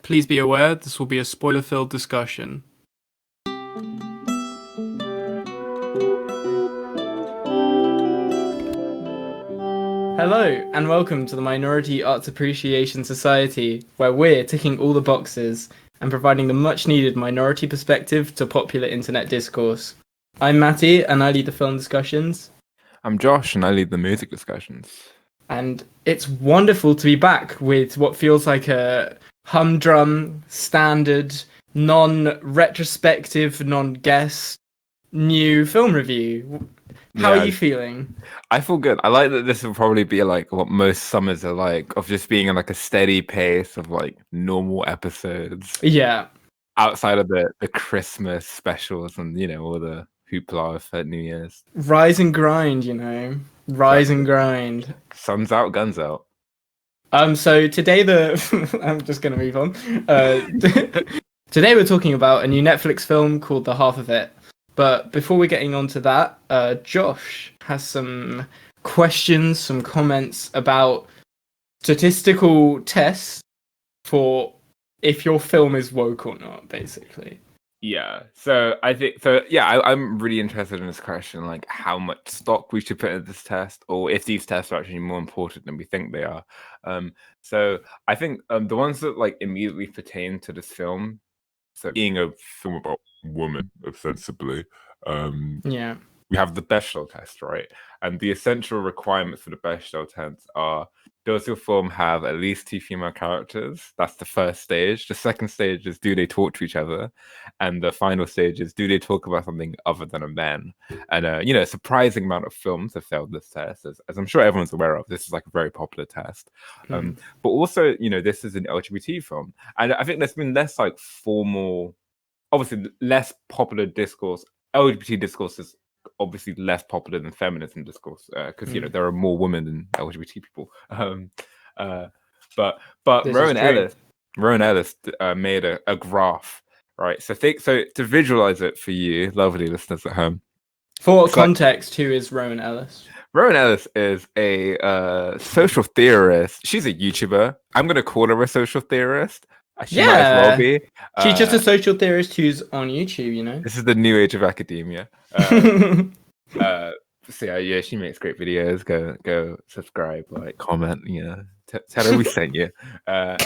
Please be aware this will be a spoiler-filled discussion. Hello, and welcome to the Minority Arts Appreciation Society, where we're ticking all the boxes and providing the much-needed minority perspective to popular internet discourse. I'm Matty, and I lead the film discussions. I'm Josh, and I lead the music discussions. And it's wonderful to be back with what feels like a humdrum, standard, non-retrospective, non-guest, new film review. How are you feeling? I feel good. I like that this will probably be like what most summers are like, of just being in like a steady pace of like normal episodes. Yeah. Outside of the Christmas specials and, all the hoopla for New Year's. Rise and grind, Rise and grind. Sun's out, guns out. So today I'm just gonna move on. Today we're talking about a new Netflix film called The Half of It. But before we're getting on to that, Josh has some questions, some comments about statistical tests for if your film is woke or not, basically. Yeah. So I'm really interested in this question, like how much stock we should put in this test, or if these tests are actually more important than we think they are. So I think the ones that like immediately pertain to this film, so being a film about women, ostensibly, we have the Bechdel test, right? And the essential requirements for the Bechdel test are: does your film have at least 2 female characters? That's the first stage. The second stage is, do they talk to each other? And the final stage is, do they talk about something other than a man? And a surprising amount of films have failed this test, as I'm sure everyone's aware of. This is like a very popular test. But also, this is an LGBT film, and I think there's been less like formal, obviously less popular discourse. LGBT discourse is obviously less popular than feminism discourse, because there are more women than LGBT people. But Rowan Ellis made a graph, right? So to visualize it for you, lovely listeners at home. For context, who is Rowan Ellis? Rowan Ellis is a social theorist. She's a YouTuber. I'm gonna call her a social theorist. She might as well be. She's just a social theorist who's on YouTube, This is the new age of academia. She makes great videos. Go subscribe, like, comment. Tell her we sent you. So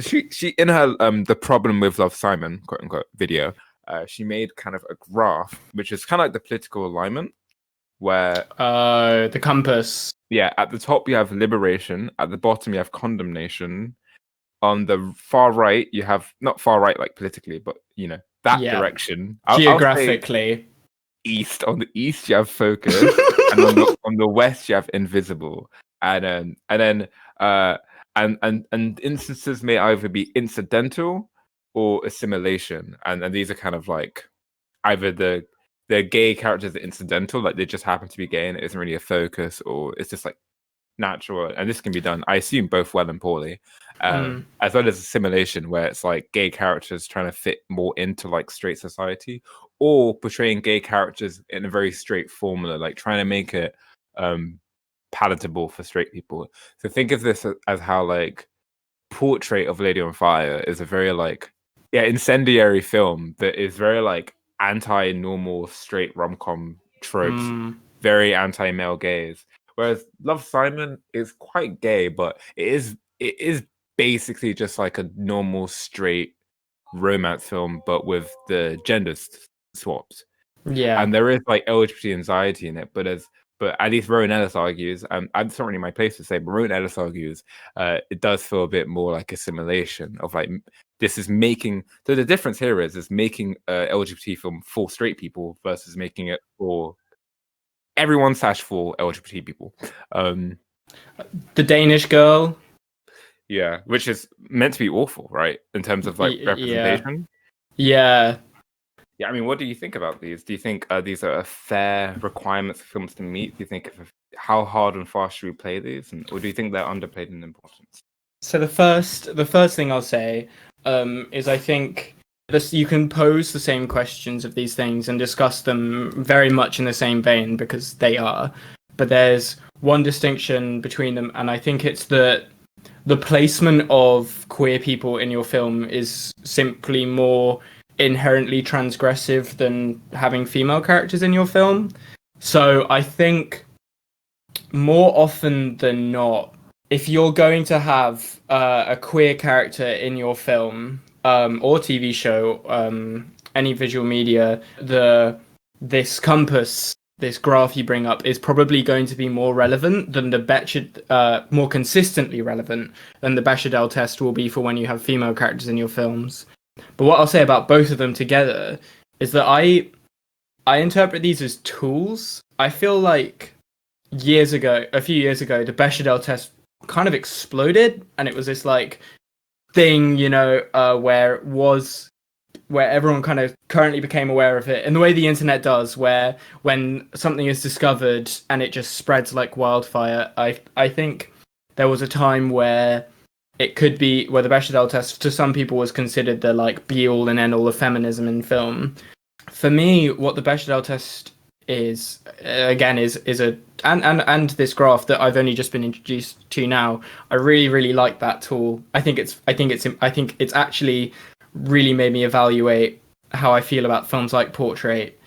she in her the problem with Love, Simon, quote unquote, video, she made kind of a graph which is kind of like the political alignment, where the compass. Yeah, at the top you have liberation, at the bottom you have condemnation. On the far right, you have, not far right like politically, but that direction. Geographically. East. On the east, you have focus, and on the west, you have invisible. And instances may either be incidental or assimilation. And these are kind of like either the gay characters are incidental, like they just happen to be gay and it isn't really a focus, or it's just like natural, and this can be done, I assume, both well and poorly, as well as assimilation, where it's like gay characters trying to fit more into like straight society, or portraying gay characters in a very straight formula, like trying to make it palatable for straight people. So think of this as how like Portrait of Lady on Fire is a very like incendiary film that is very like anti-normal straight rom-com tropes, very anti-male gaze. Whereas Love, Simon is quite gay, but it is basically just like a normal straight romance film, but with the genders swapped. Yeah, and there is like LGBT anxiety in it, but at least Rowan Ellis argues, it's not really my place to say, but Rowan Ellis argues it does feel a bit more like assimilation of like, this is making, so the difference here is making a LGBT film for straight people versus making it for everyone / for LGBT people. The Danish Girl. Yeah, which is meant to be awful, right? In terms of like representation. Yeah. Yeah, I mean, what do you think about these? Do you think these are fair requirements for films to meet? Do you think how hard and fast should we play these, or do you think they're underplayed in importance? So the first thing I'll say is I think you can pose the same questions of these things and discuss them very much in the same vein, because they are. But there's one distinction between them, and I think it's that the placement of queer people in your film is simply more inherently transgressive than having female characters in your film. So I think more often than not, if you're going to have a queer character in your film or TV show, any visual media, this compass, this graph you bring up is probably going to be more relevant than the more consistently relevant than the Bechdel test will be for when you have female characters in your films. But what I'll say about both of them together is that I interpret these as tools. I feel like a few years ago, the Bechdel test kind of exploded, and it was this like thing, where everyone kind of currently became aware of it in the way the internet does, where when something is discovered and it just spreads like wildfire. I think there was a time where it could be where the Bechdel test to some people was considered the like be all and end all of feminism in film. For me, what the Bechdel test is again is a and this graph that I've only just been introduced to now. I really like that tool. I think it's actually really made me evaluate how I feel about films like Portrait,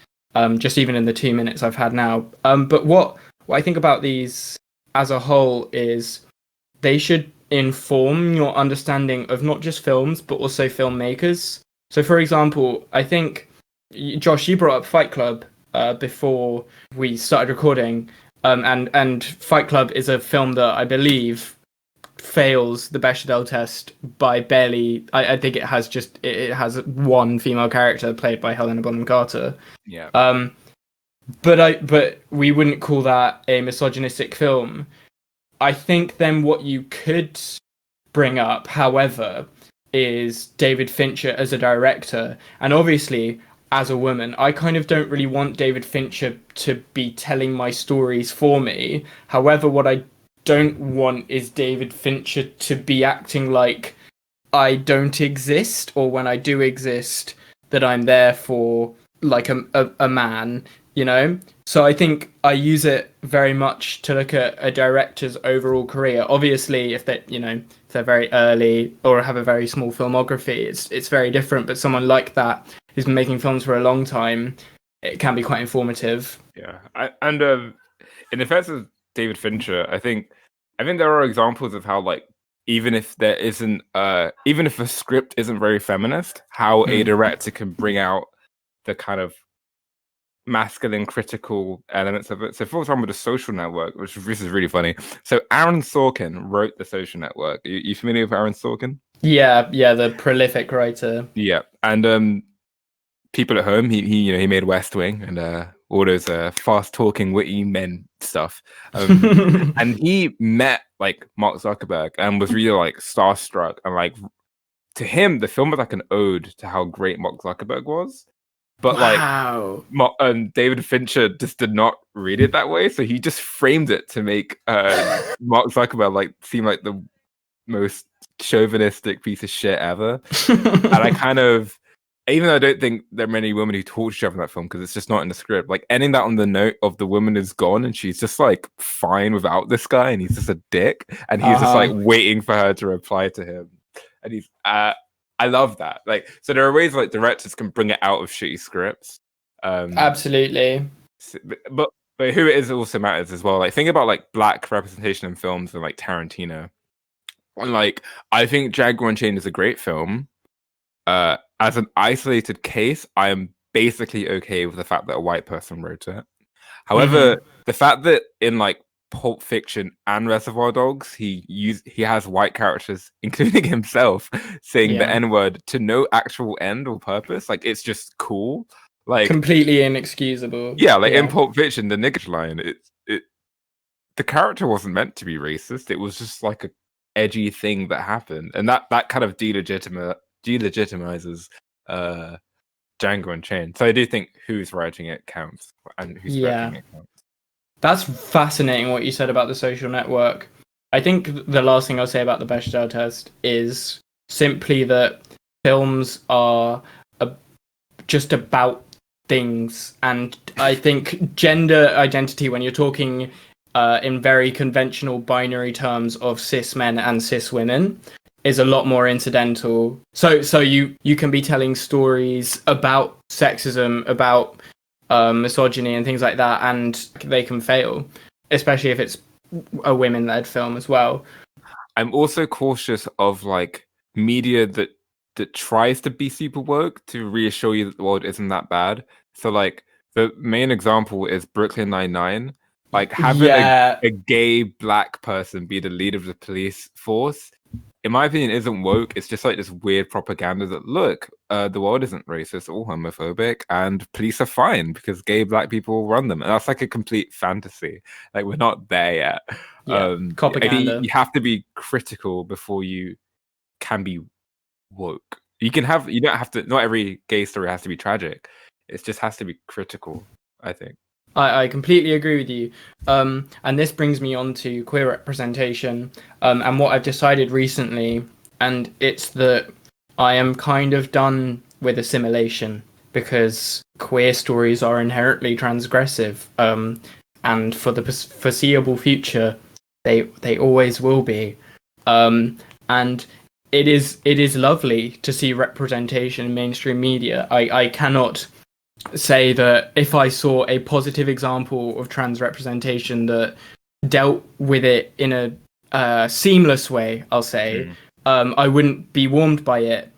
just even in the 2 minutes I've had now. But what I think about these as a whole is they should inform your understanding of not just films but also filmmakers. So, for example, I think Josh, you brought up Fight Club before we started recording, and Fight Club is a film that I believe fails the Bechdel test by barely. I think it has one female character played by Helena Bonham Carter. Yeah. But we wouldn't call that a misogynistic film. I think then what you could bring up, however, is David Fincher as a director, and obviously as a woman, I kind of don't really want David Fincher to be telling my stories for me. However, what I don't want is David Fincher to be acting like I don't exist, or when I do exist, that I'm there for like a man, So I think I use it very much to look at a director's overall career. Obviously, if they're very early or have a very small filmography, it's very different. But someone like that who's been making films for a long time, it can be quite informative. Yeah, in defense of David Fincher, I think there are examples of how, like, even if a script isn't very feminist, how a director can bring out the kind of masculine critical elements of it. So, for example, The Social Network, this is really funny. So Aaron Sorkin wrote The Social Network. You familiar with Aaron Sorkin? Yeah, the prolific writer. Yeah, and people at home, he made West Wing and all those fast talking witty men stuff, and he met like Mark Zuckerberg and was really like starstruck, and like to him the film was like an ode to how great Mark Zuckerberg was. But like David Fincher just did not read it that way, so he just framed it to make Mark Zuckerberg like seem like the most chauvinistic piece of shit ever. And I kind of, even though I don't think there are many women who talk to each other in that film because it's just not in the script, like ending that on the note of the woman is gone and she's just like fine without this guy and he's just a dick and he's just like waiting for her to reply to him, and he's I love that. Like, so there are ways like directors can bring it out of shitty scripts. Absolutely. But who it is also matters as well. Like, think about like black representation in films and like Tarantino. And like, I think Django Unchained is a great film. As an isolated case, I am basically okay with the fact that a white person wrote it. However, the fact that in like Pulp Fiction and Reservoir Dogs, he has white characters, including himself, saying the N-word to no actual end or purpose. Like, it's just cool. Like, completely inexcusable. Yeah, like in Pulp Fiction, the nigger line, the character wasn't meant to be racist. It was just like a edgy thing that happened, and that kind of delegitimizes Django Unchained. So I do think who's writing it counts, and who's directing it counts. That's fascinating what you said about The Social Network. I think the last thing I'll say about the Bechdel test is simply that films are just about things, and I think gender identity, when you're talking in very conventional binary terms of cis men and cis women is a lot more incidental. So you can be telling stories about sexism, about misogyny and things like that, and they can fail, especially if it's a women-led film as well. I'm also cautious of like media that tries to be super woke to reassure you that the world isn't that bad. So like the main example is Brooklyn Nine-Nine. Like having a gay black person be the leader of the police force, in my opinion, isn't woke. It's just like this weird propaganda that look, the world isn't racist or homophobic, and police are fine because gay black people run them, and that's like a complete fantasy. Like we're not there yet. Propaganda. You have to be critical before you can be woke. You don't have to. Not every gay story has to be tragic. It just has to be critical, I think. I completely agree with you. And this brings me on to queer representation, and what I've decided recently, and it's that I am kind of done with assimilation because queer stories are inherently transgressive, and for the foreseeable future, they always will be. And it is lovely to see representation in mainstream media. I cannot say that if I saw a positive example of trans representation that dealt with it in a seamless way, I'll say, I wouldn't be warmed by it.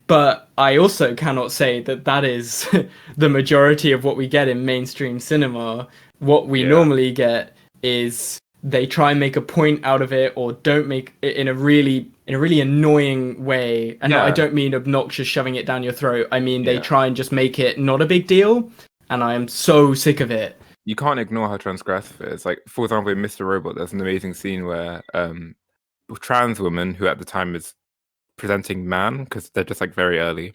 But I also cannot say that that is the majority of what we get in mainstream cinema. What we normally get is they try and make a point out of it, or don't make it in a really annoying way. And I don't mean obnoxious shoving it down your throat. I mean they try and just make it not a big deal, and I am so sick of it. You can't ignore how transgressive it is. Like, for example, in Mr. Robot, there's an amazing scene where a trans woman, who at the time is presenting man, because they're just like very early,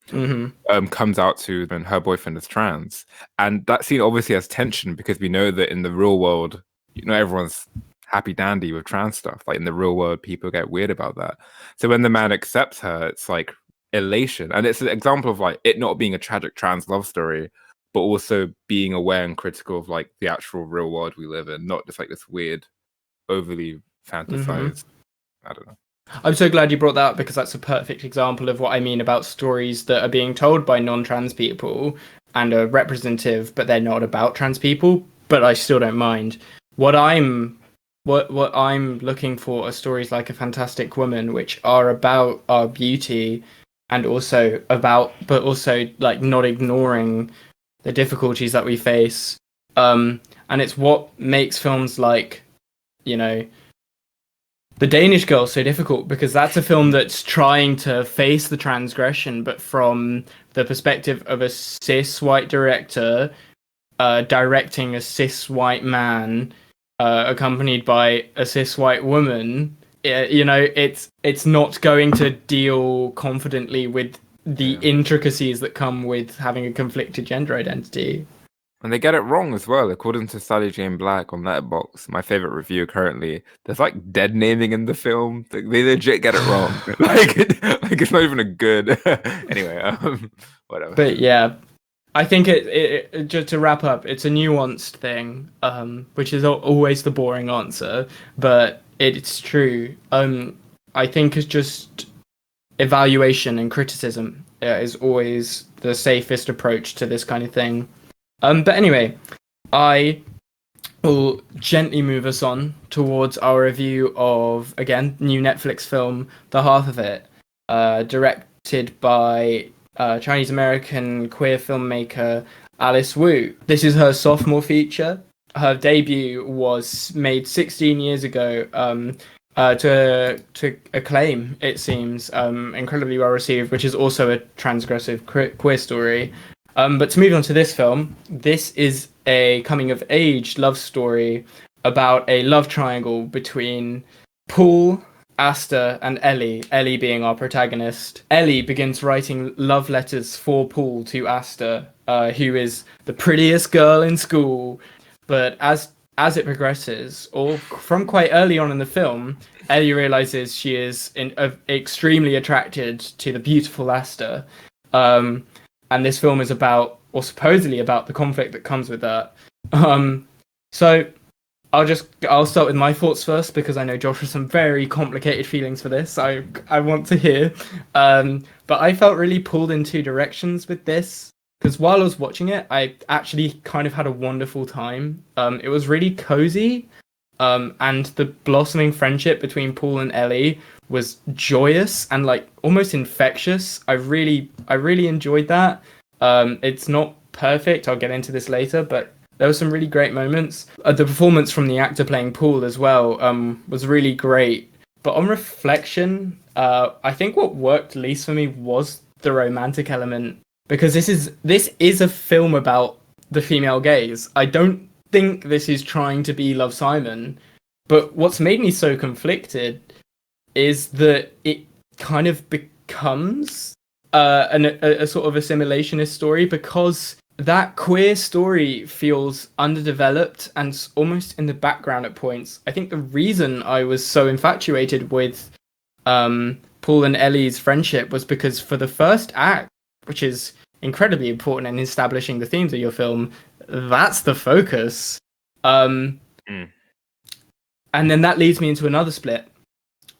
comes out to when her boyfriend is trans. And that scene obviously has tension because we know that in the real world, everyone's happy dandy with trans stuff. Like in the real world, people get weird about that. So when the man accepts her, it's like elation. And it's an example of like it not being a tragic trans love story, but also being aware and critical of like the actual real world we live in, not just like this weird, overly fantasized. I don't know. I'm so glad you brought that up because that's a perfect example of what I mean about stories that are being told by non-trans people and are representative, but they're not about trans people. But I still don't mind. What I'm looking for are stories like A Fantastic Woman, which are about our beauty and also like not ignoring the difficulties that we face. And it's what makes films like, The Danish Girl so difficult, because that's a film that's trying to face the transgression, but from the perspective of a cis white director directing a cis white man accompanied by a cis white woman. It's not going to deal confidently with the intricacies that come with having a conflicted gender identity. And they get it wrong as well. According to Sally Jane Black on Letterboxd, my favorite reviewer currently, there's like dead naming in the film. They legit get it wrong. like it's not even a good. Anyway, whatever. But yeah, I think it just to wrap up, it's a nuanced thing, which is always the boring answer, but it's true. I think it's just evaluation and criticism is always the safest approach to this kind of thing. But anyway, I will gently move us on towards our review of, again, new Netflix film, The Half of It, directed by Chinese-American queer filmmaker Alice Wu. This is her sophomore feature. Her debut was made 16 years ago to acclaim, it seems, incredibly well received, which is also a transgressive queer story. But to move on to this film, this is a coming-of-age love story about a love triangle between Paul, Asta, and Ellie. Ellie being our protagonist. Ellie begins writing love letters for Paul to Asta, who is the prettiest girl in school. But as it progresses, or from quite early on in the film, Ellie realizes she is extremely attracted to the beautiful Asta. And this film is about, or supposedly about, the conflict that comes with that. So I'll start with my thoughts first because I know Josh has some very complicated feelings for this. I want to hear. But I felt really pulled in two directions with this because while I was watching it, I actually kind of had a wonderful time. It was really cozy. And the blossoming friendship between Paul and Ellie was joyous and like almost infectious. I really enjoyed that. It's not perfect. I'll get into this later, but there were some really great moments. The performance from the actor playing Paul as well was really great. But on reflection, I think what worked least for me was the romantic element because this is a film about the female gaze. I don't think this is trying to be Love, Simon, but what's made me so conflicted is that it kind of becomes a sort of assimilationist story because that queer story feels underdeveloped and almost in the background at points. I think the reason I was so infatuated with Paul and Ellie's friendship was because for the first act, which is incredibly important in establishing the themes of your film, that's the focus. And then that leads me into another split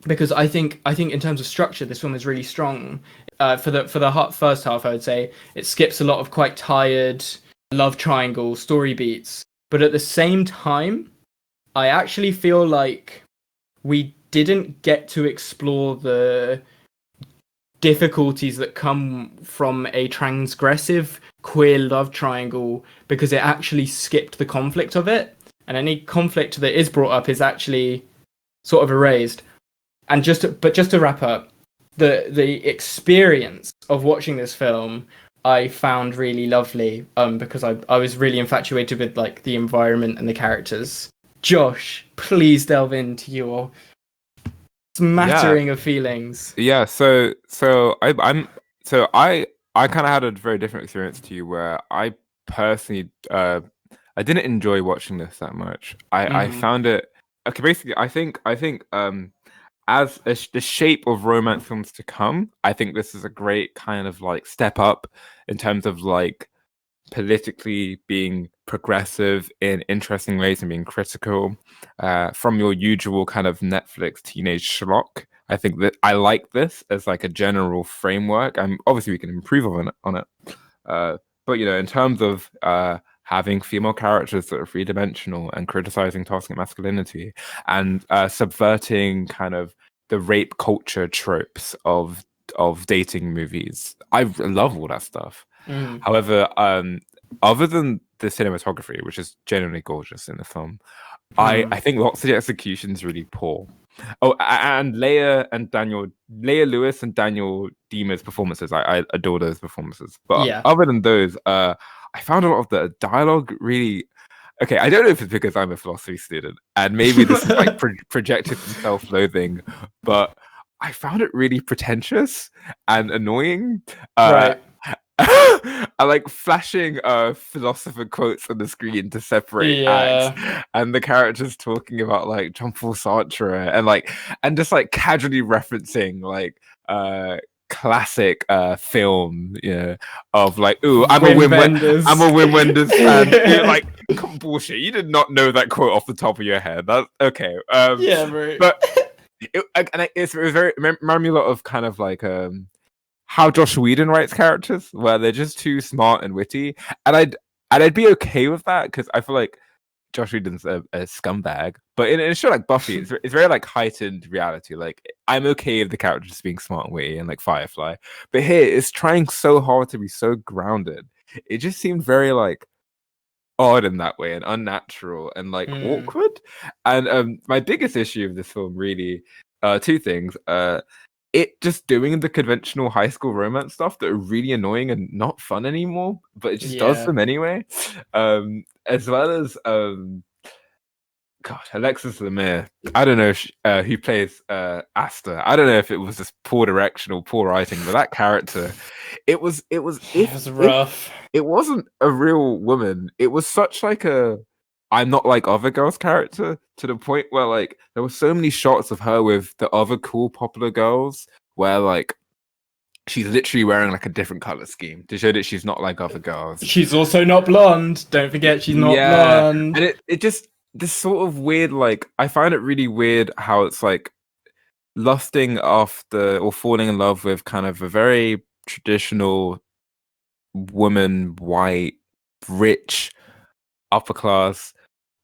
because I think in terms of structure, this film is really strong. For the first half, I would say it skips a lot of quite tired love triangle story beats, but at the same time, I actually feel like we didn't get to explore the difficulties that come from a transgressive queer love triangle because it actually skipped the conflict of it, and any conflict that is brought up is actually sort of erased. And just to wrap up, the experience of watching this film I found really lovely because I was really infatuated with like the environment and the characters. Josh, please delve into your smattering of feelings. Yeah, I kind of had a very different experience to you where I personally I didn't enjoy watching this that much. I found it okay. Basically, I think as the shape of romance films to come, I think this is a great kind of like step up in terms of like politically being progressive in interesting ways and being critical from your usual kind of Netflix teenage schlock. I think that I like this as like a general framework. Obviously we can improve on it. But you know, in terms of having female characters that are three-dimensional and criticizing toxic masculinity and subverting kind of the rape culture tropes of dating movies, I love all that stuff. However, other than the cinematography, which is genuinely gorgeous in the film, I think lots of the execution is really poor. Oh, and Leia Lewis and Daniel Dima's performances, I adore those performances. But other than those, I found a lot of the dialogue really. Okay, I don't know if it's because I'm a philosophy student and maybe this is like projected self-loathing, but I found it really pretentious and annoying. Right. I like flashing philosopher quotes on the screen to separate acts, and the characters talking about like Jean-Paul Sartre and just like casually referencing like classic film, you know, of like, ooh, I'm a Wim Wenders fan. You're like, bullshit. You did not know that quote off the top of your head. That's okay. Yeah, right. But it was very reminded me a lot of kind of like how Joss Whedon writes characters, where they're just too smart and witty, and I'd be okay with that because I feel like Joss Whedon's a scumbag. But in a show like Buffy, it's very like heightened reality. Like I'm okay with the characters just being smart and witty, and like Firefly, but here it's trying so hard to be so grounded. It just seemed very like odd in that way and unnatural and like awkward. And my biggest issue of this film really, two things. It just doing the conventional high school romance stuff that are really annoying and not fun anymore, but it just does them anyway. As well as God, Alexis Lemire. I don't know who plays Asta. I don't know if it was just poor direction or poor writing, but that character, it was rough. It wasn't a real woman. It was such like a I'm not like other girls character, to the point where like there were so many shots of her with the other cool popular girls where like she's literally wearing like a different color scheme to show that she's not like other girls. She's also not blonde. Don't forget she's not blonde. And it just this sort of weird, like, I find it really weird how it's like lusting after or falling in love with kind of a very traditional woman, white, rich, upper class,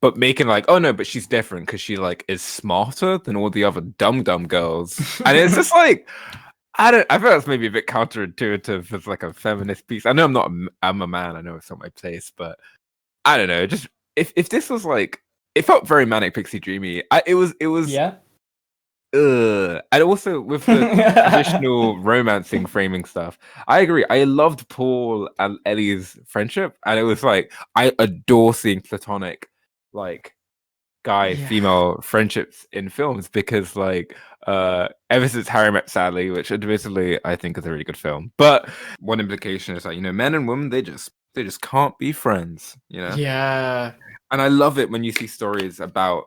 but making like, oh no, but she's different because she like is smarter than all the other dumb girls, and it's just like, I feel that's maybe a bit counterintuitive as like a feminist piece. I know I'm a man. I know it's not my place, but I don't know. Just if this was like, it felt very manic pixie dreamy. It was Yeah. And also with the traditional romancing framing stuff, I agree. I loved Paul and Ellie's friendship, and it was like I adore seeing platonic, like guy female friendships in films because like ever since Harry Met Sally, which admittedly I think is a really good film, but one implication is like, you know, men and women they just can't be friends, you know. Yeah. And I love it when you see stories about,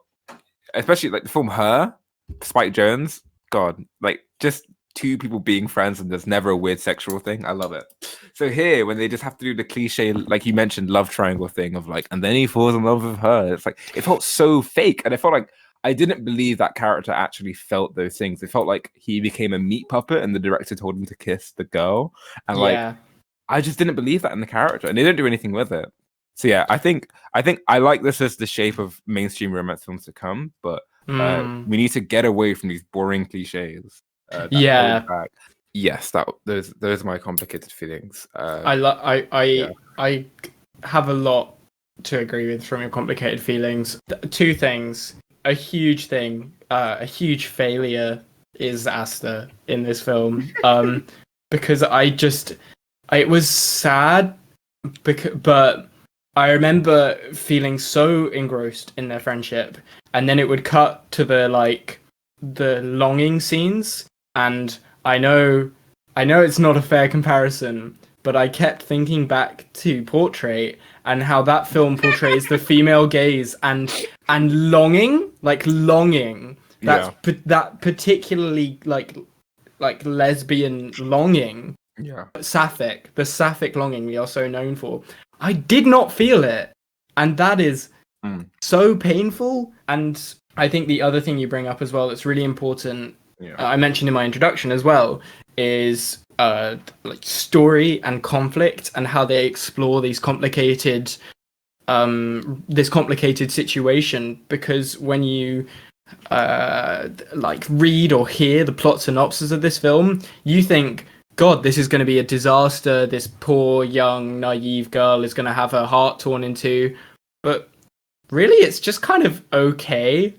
especially like the film Her, Spike Jones. God, like just two people being friends and there's never a weird sexual thing. I love it. So here, when they just have to do the cliche, like you mentioned, love triangle thing of like, and then he falls in love with her. It's like it felt so fake, and I felt like I didn't believe that character actually felt those things. It felt like he became a meat puppet, and the director told him to kiss the girl, and like I just didn't believe that in the character, and they didn't do anything with it. So yeah, I think I like this as the shape of mainstream romance films to come, but we need to get away from these boring cliches. Yes, those are my complicated feelings. I have a lot to agree with from your complicated feelings. Two things. A huge thing, a huge failure is Asta in this film. Because it was sad, but I remember feeling so engrossed in their friendship, and then it would cut to the longing scenes, and I know it's not a fair comparison, but I kept thinking back to Portrait and how that film portrays the female gaze and longing. That particularly like lesbian longing. Yeah. The sapphic longing we are so known for. I did not feel it, and that is so painful. And I think the other thing you bring up as well that's really important, I mentioned in my introduction as well, is like story and conflict and how they explore these complicated this complicated situation. Because when you like read or hear the plot synopsis of this film, you think, God, this is going to be a disaster. This poor, young, naive girl is going to have her heart torn in two. But really, it's just kind of okay.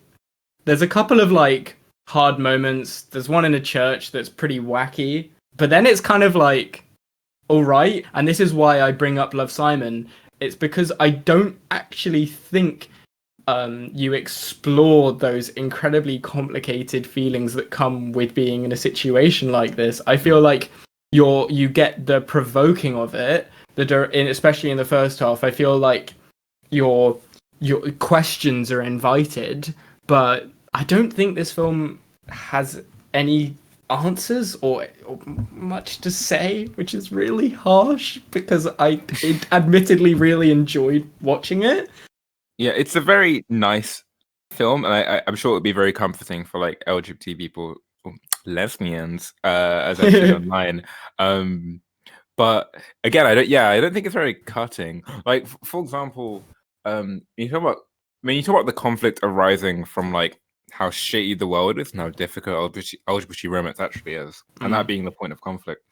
There's a couple of, like, hard moments. There's one in a church that's pretty wacky. But then it's kind of like, all right. And this is why I bring up Love, Simon. It's because I don't actually think you explore those incredibly complicated feelings that come with being in a situation like this. I feel like you get the provoking of it, especially in the first half. I feel like your questions are invited, but I don't think this film has any answers or much to say, which is really harsh because I admittedly really enjoyed watching it. Yeah, it's a very nice film, and I'm sure it would be very comforting for like LGBT people, lesbians, as I've seen online. But again, I don't think it's very cutting. Like, for example, when you talk about the conflict arising from like how shitty the world is and how difficult LGBT romance actually is, and that being the point of conflict,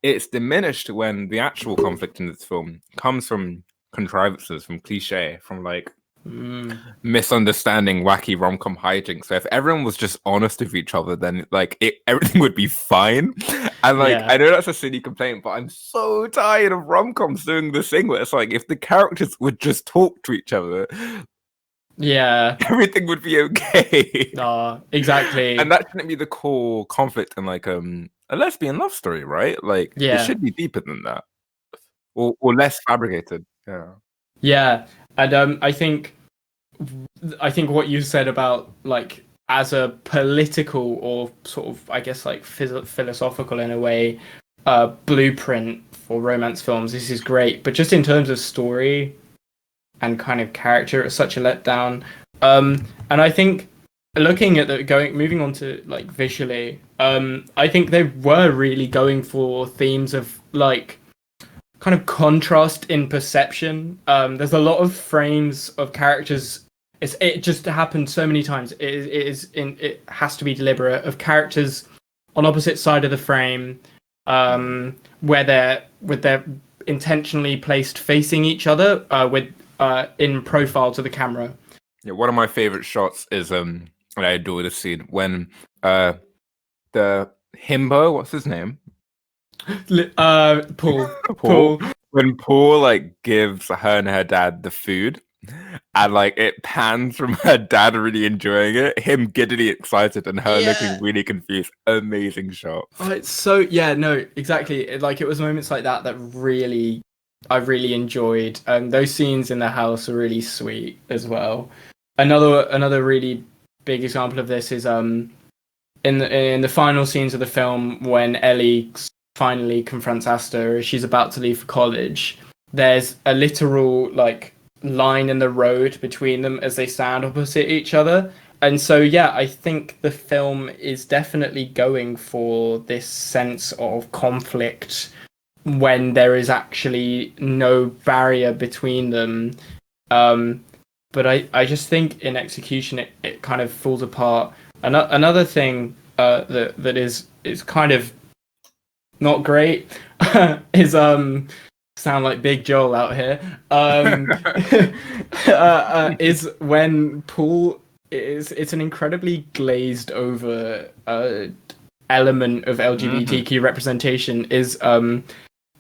it's diminished when the actual conflict in this film comes from contrivances, from cliche, from like misunderstanding, wacky rom-com hijinks. So if everyone was just honest with each other, then like everything would be fine. And like I know that's a silly complaint, but I'm so tired of rom-coms doing this thing where it's like if the characters would just talk to each other, everything would be okay. Exactly. And that shouldn't be the core conflict in like a lesbian love story, right? Like it should be deeper than that, or less fabricated. Yeah, and I think what you said about like as a political or sort of, I guess, like philosophical in a way, blueprint for romance films, this is great. But just in terms of story and kind of character, it's such a letdown. And I think looking at moving on to like visually, I think they were really going for themes of like kind of contrast in perception. There's a lot of frames of characters. It just happened so many times. It has to be deliberate of characters on opposite side of the frame, where they're intentionally placed facing each other, in profile to the camera. Yeah, one of my favorite shots is and I adore this scene when the himbo, what's his name? Paul. Paul. When Paul like gives her and her dad the food, and like it pans from her dad really enjoying it, him giddily excited, and her looking really confused. Amazing shot. Oh, it's so no, exactly. It was moments like that that I really enjoyed. Those scenes in the house are really sweet as well. Another really big example of this is in the final scenes of the film when Ellie finally confronts Asta as she's about to leave for college. There's a literal like line in the road between them as they stand opposite each other. And so yeah, I think the film is definitely going for this sense of conflict when there is actually no barrier between them. But I just think in execution it kind of falls apart. Another thing that is kind of not great is sound like Big Joel out here. Is when Paul it's an incredibly glazed over element of LGBTQ representation is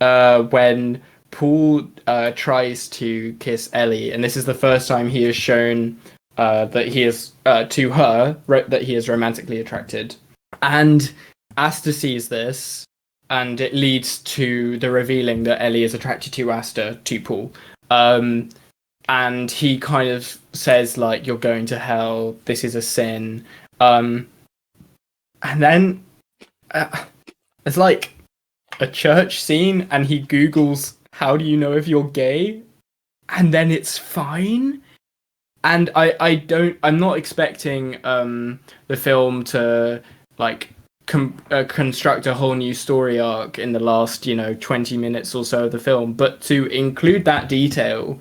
when Paul tries to kiss Ellie, and this is the first time he is shown that he is to her that he is romantically attracted, and Asta sees this, and it leads to the revealing that Ellie is attracted to Asta, to Paul, and he kind of says like, "You're going to hell. This is a sin," and then it's like a church scene, and he Googles, "How do you know if you're gay?" And then it's fine. And I'm not expecting the film to like construct a whole new story arc in the last 20 minutes or so of the film, but to include that detail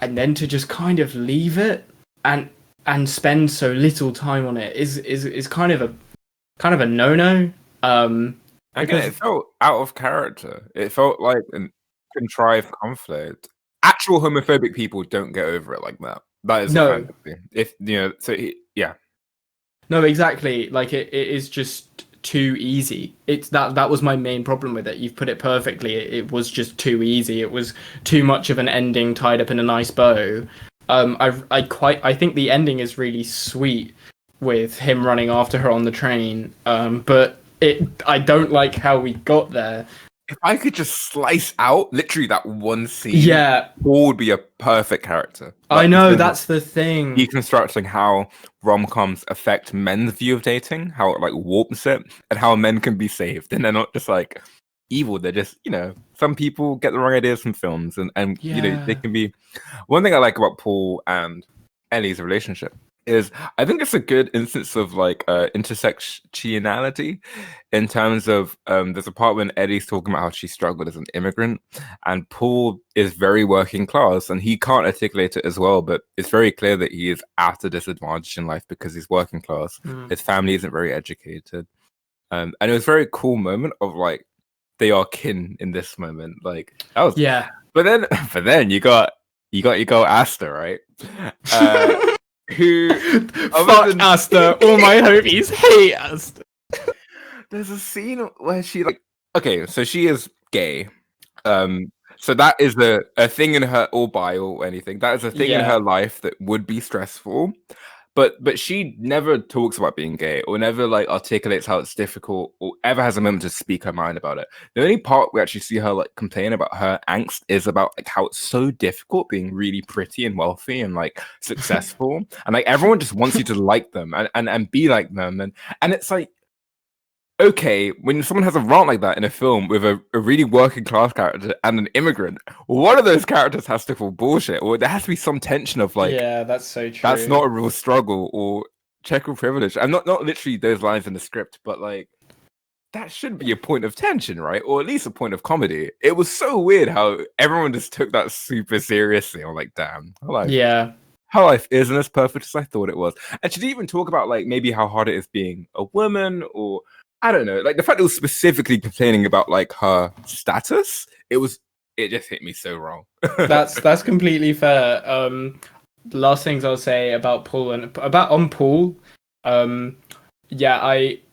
and then to just kind of leave it and spend so little time on it is kind of a no-no. Again, it felt out of character. It felt like a contrived conflict. Actual homophobic people don't get over it like that. That is No. a fantasy. If yeah. No, exactly. Like it is just too easy. It's that was my main problem with it. You've put it perfectly. It was just too easy. It was too much of an ending tied up in a nice bow. I think the ending is really sweet with him running after her on the train. But I don't like how we got there. If I could just slice out literally that one scene, Paul would be a perfect character. Like, I know, that's the thing. Deconstructing how rom-coms affect men's view of dating, how it like warps it, and how men can be saved, and they're not just like evil. They're just some people get the wrong ideas from films, and they can be. One thing I like about Paul and Ellie's relationship is I think it's a good instance of like intersectionality in terms of there's a part when Eddie's talking about how she struggled as an immigrant, and Paul is very working class and he can't articulate it as well, but it's very clear that he is at a disadvantage in life because he's working class. His family isn't very educated, and it was a very cool moment of like they are kin in this moment. Like that was but then you got Asta, right? Who fuck Asta. All my homies hate Asta. There's a scene where she so she is gay. So that is a thing in her, or bi or anything. That is a thing in her life that would be stressful. But she never talks about being gay or never like articulates how it's difficult or ever has a moment to speak her mind about it. The only part we actually see her like complain about her angst is about like how it's so difficult being really pretty and wealthy and like successful and like everyone just wants you to like them and be like them and it's like okay, when someone has a rant like that in a film with a really working class character and an immigrant, one of those characters has to feel bullshit, or there has to be some tension of like, Yeah, that's so true. that's not a real struggle, or check of privilege. I'm not literally those lines in the script, but like that should be a point of tension, right? Or at least a point of comedy. It was so weird how everyone just took that super seriously. I'm like, damn, Yeah. her life isn't as perfect as I thought it was. And she didn't even talk about like maybe how hard it is being a woman, or I don't know, like the fact it was specifically complaining about like her status. It just hit me so wrong. That's completely fair. The last things I'll say about Paul and about on Paul, yeah,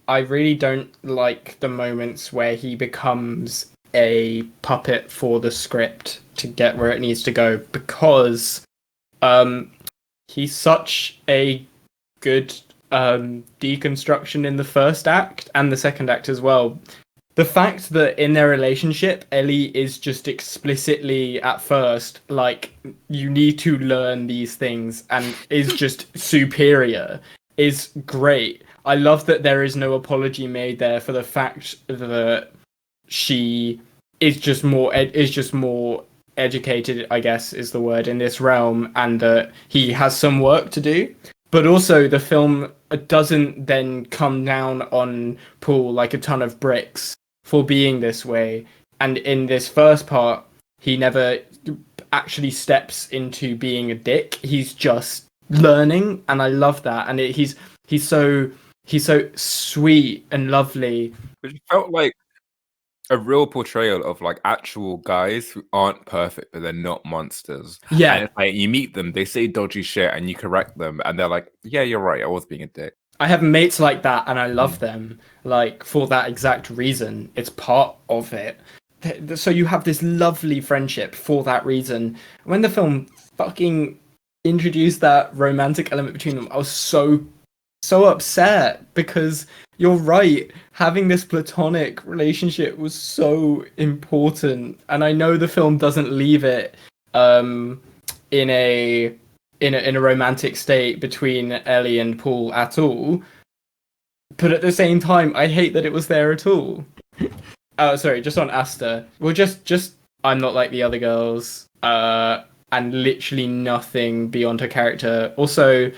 I really don't like the moments where he becomes a puppet for the script to get where it needs to go, because he's such a good deconstruction in the first act and the second act as well. The fact that in their relationship, Ellie is just explicitly at first like, you need to learn these things, and is just superior, is great. I love that there is no apology made there for the fact that she is just more educated, I guess is the word, in this realm, and that he has some work to do. But also the film doesn't then come down on Paul like a ton of bricks for being this way. And in this first part, he never actually steps into being a dick. He's just learning, and I love that. And he's so sweet and lovely. It felt like a real portrayal of like actual guys who aren't perfect, but they're not monsters. Yeah. And it's like you meet them, they say dodgy shit, and you correct them, and they're like, "Yeah, you're right. I was being a dick." I have mates like that, and I love them, like, for that exact reason. It's part of it. So you have this lovely friendship for that reason. When the film fucking introduced that romantic element between them, I was so upset, because you're right, having this platonic relationship was so important, and I know the film doesn't leave it in a romantic state between Ellie and Paul at all, but at the same time, I hate that it was there at all. Sorry, just on Asta. Well, just I'm not like the other girls, and literally nothing beyond her character. Also,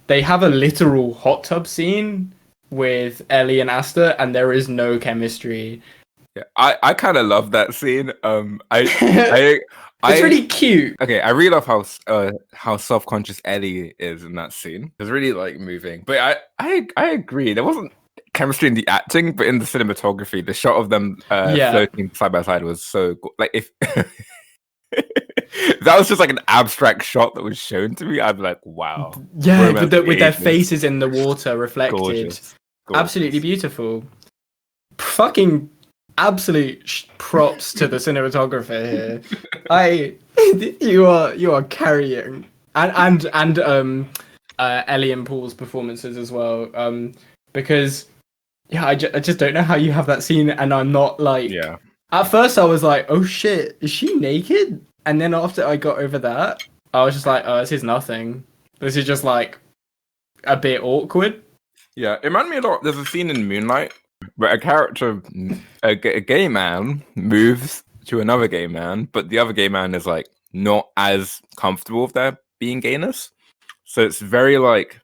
they have a literal hot tub scene with Ellie and Asta, and there is no chemistry. Yeah, I kind of love that scene. It's really cute. Okay, I really love how self-conscious Ellie is in that scene. It's really like moving. But I agree. There wasn't chemistry in the acting, but in the cinematography, the shot of them floating side by side was so good. Like if that was just like an abstract shot that was shown to me, I'd be like, wow. Yeah, with their faces in the water reflected. Gorgeous. Absolutely beautiful. Fucking absolute props to the cinematographer here. You are carrying, and Ellie and Paul's performances as well. Because I just don't know how you have that scene, and I'm not like. Yeah. At first, I was like, "Oh shit, is she naked?" And then after I got over that, I was just like, "Oh, this is nothing. This is just like a bit awkward." Yeah, it reminded me a lot. There's a scene in Moonlight where a character, a gay man, moves to another gay man, but the other gay man is like not as comfortable with their being gayness. So it's very like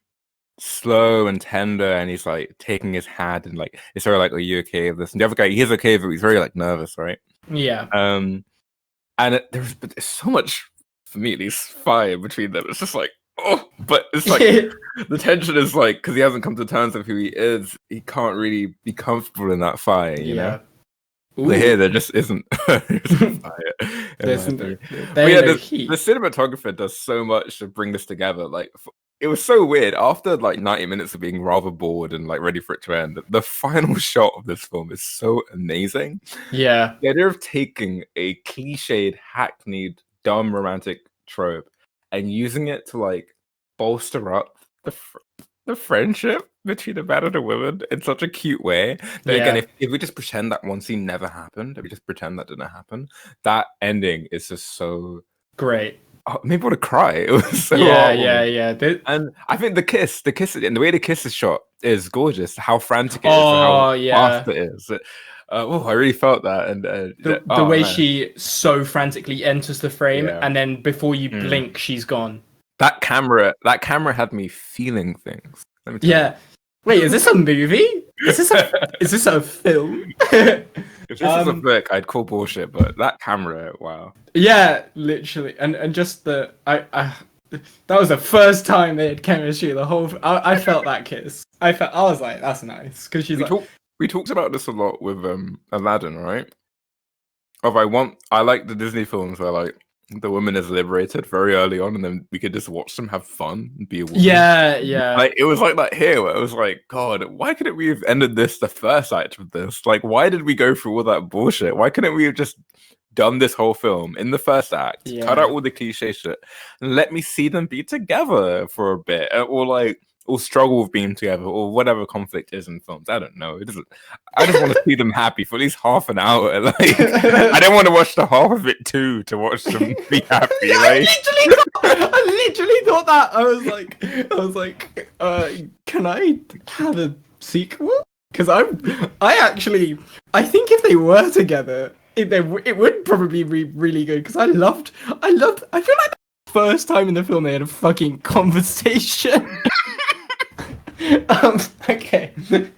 slow and tender, and he's like taking his hand and like it's sort of like, "Are you okay with this?" And the other guy, he's okay, but he's very like nervous, right? Yeah. And there's so much, for me at least, fire between them. It's just like, oh, but it's like the tension is like, because he hasn't come to terms with who he is, he can't really be comfortable in that fire, you know? But here there just isn't fire. The cinematographer does so much to bring this together. Like, it was so weird. After like 90 minutes of being rather bored and like ready for it to end, the final shot of this film is so amazing. Yeah. The idea of taking a cliched, hackneyed, dumb romantic trope and using it to like bolster up the friendship between a man and a woman in such a cute way. But again, if we just pretend that one scene never happened, if we just pretend that didn't happen, that ending is just so great. made me want to cry. It was so Yeah, heartwarming. yeah. And I think the kiss, and the way the kiss is shot is gorgeous. How frantic it is and how Oh fast yeah. it is. I really felt that. And The oh way man, she so frantically enters the frame, yeah. and then before you Mm. blink, she's gone. That camera had me feeling things. Let me tell you. Yeah. Wait, is this a movie? Is this a film? If this is a book, I'd call bullshit. But that camera, wow. Yeah, literally, and just I that was the first time they had chemistry. The whole I felt that kiss. I was like, that's nice because she's We talked about this a lot with Aladdin, right? I like the Disney films where like the woman is liberated very early on, and then we could just watch them have fun and be a woman. yeah. Like it was like that here, where it was like, God, why couldn't we have ended the first act with this? Like, why did we go through all that bullshit? Why couldn't we have just done this whole film in the first act, cut out all the cliche shit, and let me see them be together for a bit, or struggle with being together, or whatever conflict is in films. I don't know. It doesn't. I just want to see them happy for at least half an hour. Like, I don't want to watch the half of it too to watch them be happy. Yeah, like. I literally thought that. I was like, can I have a sequel? Because I think if they were together, it would probably be really good. Because I feel like the first time in the film they had a fucking conversation. Okay. I'm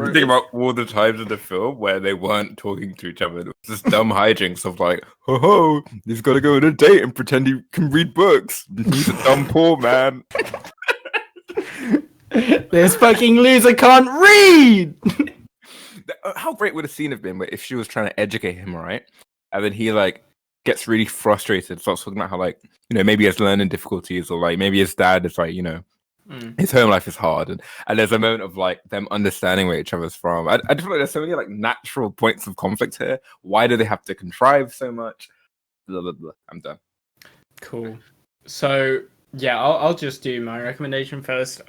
thinking about all the times in the film where they weren't talking to each other. It was just dumb hijinks of like, oh, he's got to go on a date and pretend he can read books. He's a dumb poor man. This fucking loser can't read. How great would a scene have been if she was trying to educate him, right? And then he like gets really frustrated, starts talking about how like, maybe he has learning difficulties, or like maybe his dad is like, his home life is hard, and there's a moment of like them understanding where each other's from. I just feel like there's so many like natural points of conflict here. Why do they have to contrive so much? Blah, blah, blah. I'm done. Cool. So yeah, I'll just do my recommendation first.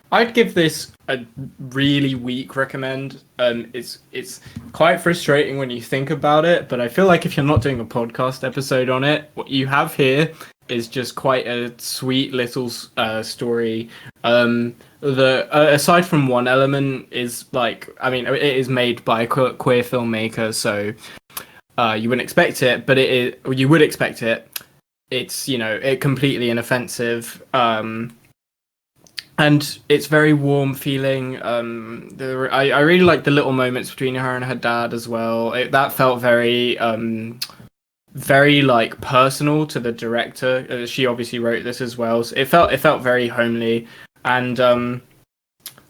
I'd give this a really weak recommend. It's quite frustrating when you think about it, but I feel like if you're not doing a podcast episode on it, what you have here is just quite a sweet little story. Aside from one element is like, I mean, it is made by a queer filmmaker, so you wouldn't expect it, but you would expect it. It's it completely inoffensive, and it's very warm feeling. I really like the little moments between her and her dad as well. That felt very very like personal to the director. She obviously wrote this as well, so it felt very homely. And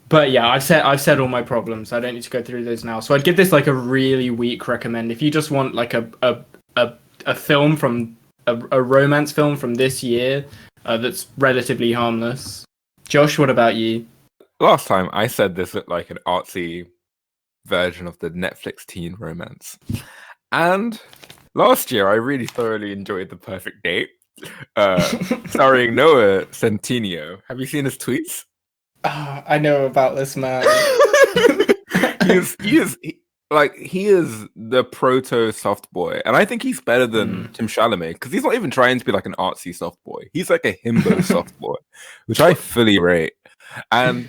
but yeah, I've said all my problems. I don't need to go through those now. So I'd give this like a really weak recommend if you just want like a film from a romance film from this year that's relatively harmless. Josh, what about you? Last time I said this looked like an artsy version of the Netflix teen romance, and last year I really thoroughly enjoyed The Perfect Date, starring Noah Centineo. Have you seen his tweets? I know about this man. He is the proto soft boy, and I think he's better than Tim Chalamet because he's not even trying to be like an artsy soft boy. He's like a himbo soft boy, which I fully rate. And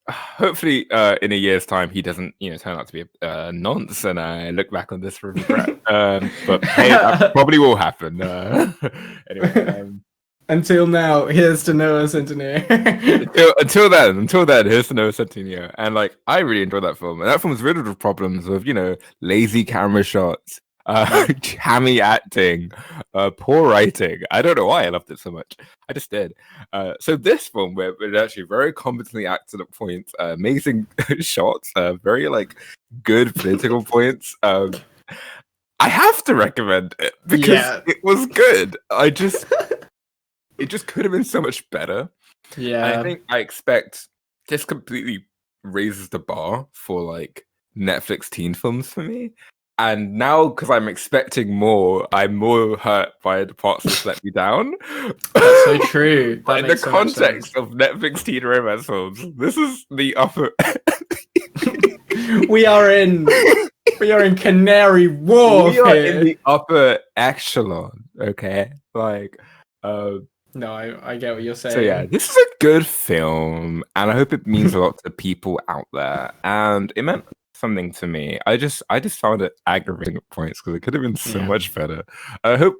hopefully, in a year's time, he doesn't, turn out to be a nonce, and I look back on this with regret. But hey, that probably will happen. Anyway. Until now, here's to Noah Centineo. until then, here's to Noah Centineo. And like, I really enjoyed that film. And that film was riddled with problems of, lazy camera shots, hammy acting, poor writing. I don't know why I loved it so much. I just did. So this film, where it actually very competently acted at points, amazing shots, very like good political points. I have to recommend it because it was good. It just could have been so much better. Yeah. I think I expect this completely raises the bar for like Netflix teen films for me. And now, because I'm expecting more, I'm more hurt by the parts that let me down. That's so true. But in the context of Netflix teen romance films, this is the upper. We are in Canary Wharf. We are in the upper echelon Okay, like, uh, No, I get what you're so yeah, saying. this is a good film, and I hope it means a lot to people out there. And it meant something to me. I just found it aggravating at points because it could have been so Yeah. much better. I hope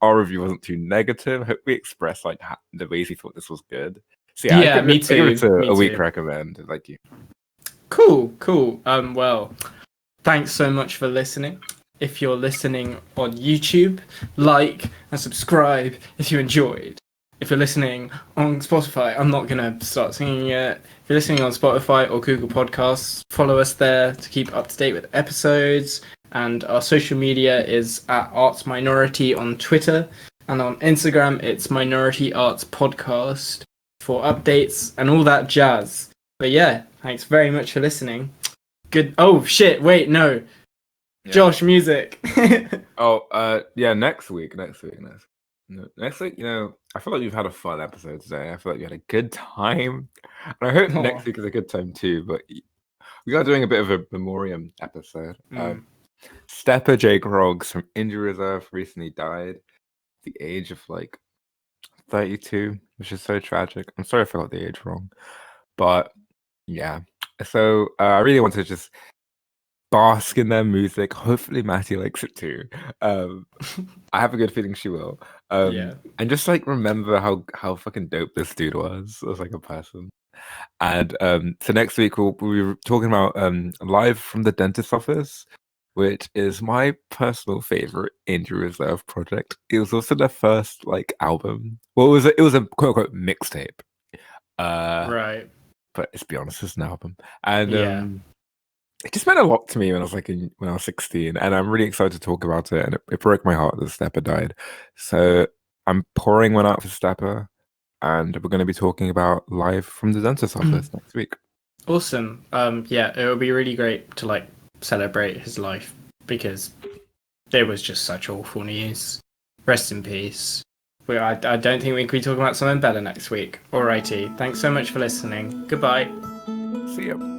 our review wasn't too negative. I hope we expressed like the ways we thought this was good. So yeah, Yeah, me I give it too. Me a week too. recommend. Like you. Cool. Well, thanks so much for listening. If you're listening on YouTube, like and subscribe if you enjoyed. If you're listening on Spotify, I'm not gonna start singing it. If you're listening on Spotify or Google Podcasts, follow us there to keep up to date with episodes. And our social media is at Arts Minority on Twitter, and on Instagram it's Minority Arts Podcast for updates and all that jazz. But yeah, thanks very much for listening. Good. Oh shit! Wait, no. Yeah. Josh, music. Yeah, next week. Next week, I feel like we've had a fun episode today. I feel like we had a good time. And I hope next week is a good time too, but we are doing a bit of a memoriam episode. Stepper Jake Roggs from Injury Reserve recently died at the age of like 32, which is so tragic. I'm sorry if I got the age wrong. But yeah. So I really want to just bask in their music. Hopefully Matty likes it too. I have a good feeling she will. Yeah. And just like remember how fucking dope this dude was as like a person. And so next week we'll be talking about Live from the Dentist's Office, which is my personal favorite Injury Reserve project. It was also their first like album. Well, it was a quote unquote mixtape. Right. But let's be honest, it's an album. And Yeah. it just meant a lot to me when I was 16, and I'm really excited to talk about it. And it broke my heart that Stepper died. So I'm pouring one out for Stepper, and we're going to be talking about Live from the Dentist's Office next week. Awesome. Yeah, it would be really great to like celebrate his life because it was just such awful news. Rest in peace. I don't think we can be talking about something better next week. Alrighty. Thanks so much for listening. Goodbye. See ya.